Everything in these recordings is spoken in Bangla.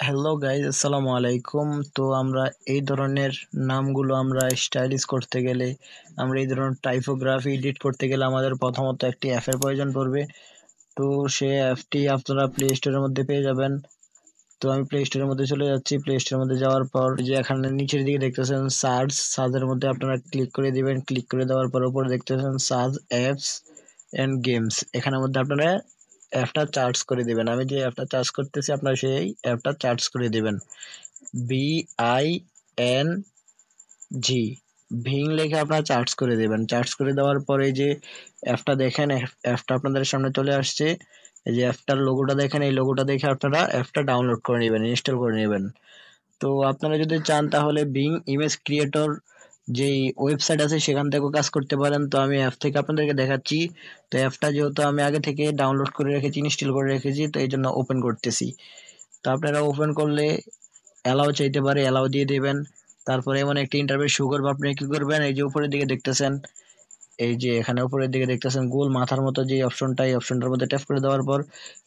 হ্যালো গাইজ, আসসালামু আলাইকুম। তো আমরা এই ধরনের নামগুলো আমরা স্টাইলিশ করতে গেলে, আমরা এই ধরনের টাইপোগ্রাফি এডিট করতে গেলে আমাদের প্রথমত একটি অ্যাপের প্রয়োজন পড়বে। তো সে অ্যাপটি আপনারা প্লে স্টোরের মধ্যে পেয়ে যাবেন। তো আমি প্লে স্টোরের মধ্যে চলে যাচ্ছি। প্লে স্টোরের মধ্যে যাওয়ার পর যে এখানে নিচের দিকে দেখতেছেন সার্চের মধ্যে আপনারা ক্লিক করে দিবেন। ক্লিক করে দেওয়ার পর উপরে দেখতেছেন সার্চ অ্যাপস অ্যান্ড গেমস, এখানের মধ্যে আপনারা অ্যাপটা চার্জ করে দিবেন। আমি যে অ্যাপটা চার্জ করতেছি আপনারা সেই অ্যাপটা চার্জ করে দিবেন। BING ভিং লেখে আপনারা চার্জ করে দেবেন। চার্জ করে দেওয়ার পরে যে অ্যাপটা দেখেন, অ্যাপটা আপনাদের সামনে চলে আসছে। এই যে অ্যাপটার লোগোটা দেখেন, এই লোগোটা দেখে আপনারা অ্যাপটা ডাউনলোড করে নেবেন, ইনস্টল করে নেবেন। তো আপনারা যদি চান তাহলে বিং ইমেজ ক্রিয়েটর যেই ওয়েবসাইট আছে সেখান থেকেও কাজ করতে পারেন। তো আমি অ্যাপ থেকে আপনাদেরকে দেখাচ্ছি। তো অ্যাপটা যেহেতু আমি আগে থেকে ডাউনলোড করে রেখেছি, ইনস্টল করে রেখেছি, তো এই জন্য ওপেন করতেছি। তো আপনারা ওপেন করলে অ্যালাউ চাইতে পারে, অ্যালাউ দিয়ে দেবেন। তারপরে এমন একটা ইন্টারফেস শো করবে। আপনি কি করবেন, এই যে উপরের দিকে দেখতেছেন, এই যে এখানে উপরের দিকে দেখতেছেন গোল মাথার মতো যে অপশনটা, এই অপশনটার মধ্যে ট্যাপ করে দেওয়ার পর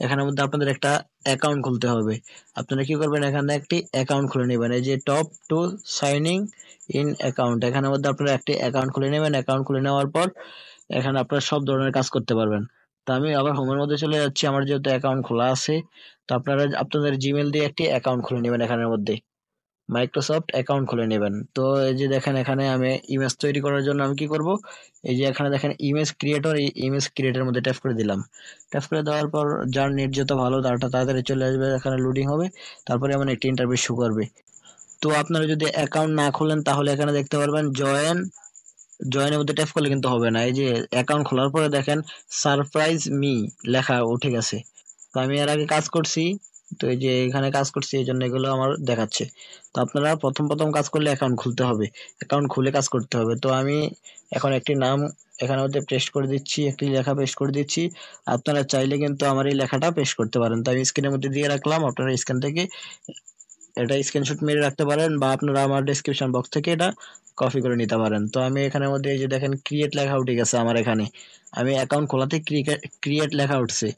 এখানের মধ্যে আপনাদের একটা অ্যাকাউন্ট খুলতে হবে। আপনারা কি করবেন, এখানে একটি অ্যাকাউন্ট খুলে নেবেন। এই যে top to signing in account, এখানের মধ্যে আপনারা একটি অ্যাকাউন্ট খুলে নেবেন। অ্যাকাউন্ট খুলে নেওয়ার পর এখানে আপনারা সব ধরনের কাজ করতে পারবেন। তো আমি আবার হোমের মধ্যে চলে যাচ্ছি, আমার যেহেতু অ্যাকাউন্ট খোলা আছে। তো আপনারা আপনাদের জিমেল দিয়ে একটি অ্যাকাউন্ট খুলে নেবেন। এখানের মধ্যে মাইক্রোসফট অ্যাকাউন্ট খুলে নেবেন। তো এই যে দেখেন, এখানে আমি ইমেজ তৈরি করার জন্য আমি কি করব, এই যে এখানে দেখেন ইমেজ ক্রিয়েটর, এই ইমেজ ক্রিয়েটরের মধ্যে ট্যাপ করে দিলাম। ট্যাপ করে দেওয়ার পর যার নেট যত ভালো তারটা তাড়াতাড়ি চলে আসবে, এখানে লোডিং হবে। তারপরে এমন একটি ইন্টারভিউ শো করবে। তো আপনারা যদি অ্যাকাউন্ট না খোলেন তাহলে এখানে দেখতে পারবেন জয়েনের মধ্যে ট্যাপ করলে কিন্তু হবে না। এই যে অ্যাকাউন্ট খোলার পরে দেখেন সারপ্রাইজ মি লেখা উঠে গেছে। তো আমি এর আগে কাজ করছি, তো এই যে এখানে কাজ করছি, এই জন্য এগুলো আমার দেখাচ্ছে। তো আপনারা প্রথম প্রথম কাজ করলে অ্যাকাউন্ট খুলতে হবে, অ্যাকাউন্ট খুলে কাজ করতে হবে। তো আমি এখন একটি নাম এখানে মধ্যে পেস্ট করে দিচ্ছি, একটি লেখা পেস্ট করে দিচ্ছি। আপনারা চাইলে কিন্তু আমার এই লেখাটা পেস্ট করতে পারেন। তো আমি স্ক্রিনের মধ্যে দিয়ে রাখলাম, আপনারা স্ক্রিন থেকে এটা স্ক্রিনশট মেরে রাখতে পারেন, বা আপনারা আমার ডেসক্রিপশন বক্স থেকে এটা কপি করে নিতে পারেন। তো আমি এখানের মধ্যে এই যে দেখেন ক্রিয়েট লেখা উঠে গেছে আমার এখানে। আমি অ্যাকাউন্ট খোলাতে ক্রিয়েট লেখা উঠছে।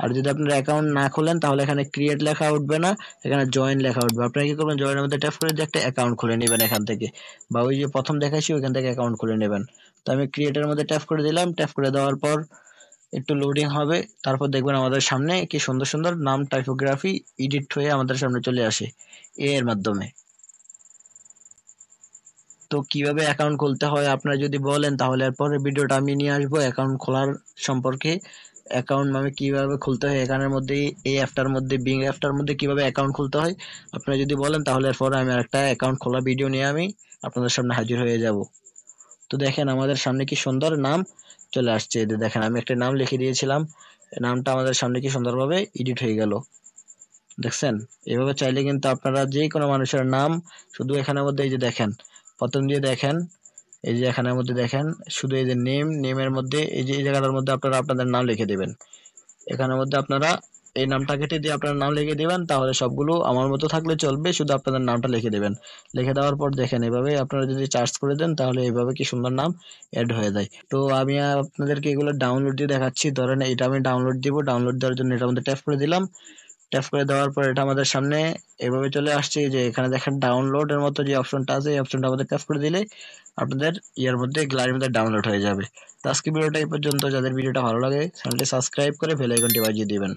আর যদি আপনারা অ্যাকাউন্ট না খোলেন তাহলে এখানে ক্রিয়েট লেখা উঠবে না, এখানে জয়েন লেখা উঠবে। আপনারা কি করবেন, জয়েনের মধ্যে ট্যাপ করে দিয়ে একটা অ্যাকাউন্ট খুলে নেবেন এখান থেকে, বা ওই যে প্রথম দেখাইছি ওইখান থেকে অ্যাকাউন্ট খুলে নেবেন। তো আমি ক্রিয়েটের মধ্যে ট্যাপ করে দিলাম। ট্যাপ করে দেওয়ার পর একটু লোডিং হবে, তারপর দেখবেন আমাদের সামনে কি সুন্দর সুন্দর নাম টাইপোগ্রাফি এডিট হয়ে আমাদের সামনে চলে আসে এর মাধ্যমে। তো কিভাবে অ্যাকাউন্ট খুলতে হয় আপনারা যদি বলেন তাহলে এরপরে ভিডিওটা আমি নিয়ে আসবো অ্যাকাউন্ট খোলার সম্পর্কে। অ্যাকাউন্ট মানে কিভাবে খুলতে হয় এখানের মধ্যে, এই অ্যাপটার মধ্যে, বিং অ্যাপটার মধ্যে কিভাবে অ্যাকাউন্ট খুলতে হয় আপনারা যদি বলেন তাহলে এরপরে আমি আরেকটা অ্যাকাউন্ট খোলা ভিডিও নিয়ে আমি আপনাদের সামনে হাজির হয়ে যাব। তো দেখেন আমাদের সামনে কি সুন্দর নাম চলে আসছে। দেখেন আমি একটা নাম লিখে দিয়েছিলাম, নামটা আমাদের সামনে কি সুন্দরভাবে এডিট হয়ে গেল, দেখছেন। এভাবে চাইলে কিন্তু আপনারা যে কোনো মানুষের নাম শুধু এখানের মধ্যে, এই যে দেখেন প্রথম দিয়ে দেখেন, এই যে এখানের মধ্যে দেখেন শুধু এই যে নেমের মধ্যে এই যে এই জায়গাটার মধ্যে আপনারা আপনাদের নাম লিখে দিবেন। এখানের মধ্যে আপনারা এই নামটা কেটে দিয়ে আপনার নাম লিখে দিবেন, তাহলে সবগুলো আমার মতো থাকলে চলবে, শুধু আপনাদের নামটা লিখে দিবেন। লিখে দেওয়ার পর দেখেন এভাবে আপনারা যদি চার্জ করে দেন তাহলে এইভাবে কি সুন্দর নাম অ্যাড হয়ে যায়। তো আমি আপনাদেরকে এগুলো ডাউনলোড দিয়ে দেখাচ্ছি। ধরেন এটা আমি ডাউনলোড দিব, ডাউনলোড দেওয়ার জন্য এটার মধ্যে ট্যাপ করে দিলাম। ট্যাপ করে দেওয়ার পর এটা আমাদের সামনে এভাবে চলে আসছে। যে এখানে দেখেন ডাউনলোড এর মতো যে অপশনটা আছে, এই অপশনটা আমাদের ট্যাপ করে দিলে আপনাদের ইয়ার মধ্যে গ্যালারির মধ্যে ডাউনলোড হয়ে যাবে। তো আজকে ভিডিওটা এই পর্যন্ত। যাদের ভিডিওটা ভালো লাগে চ্যানেলটি সাবস্ক্রাইব করে বেল আইকনটি বাজিয়ে দিবেন।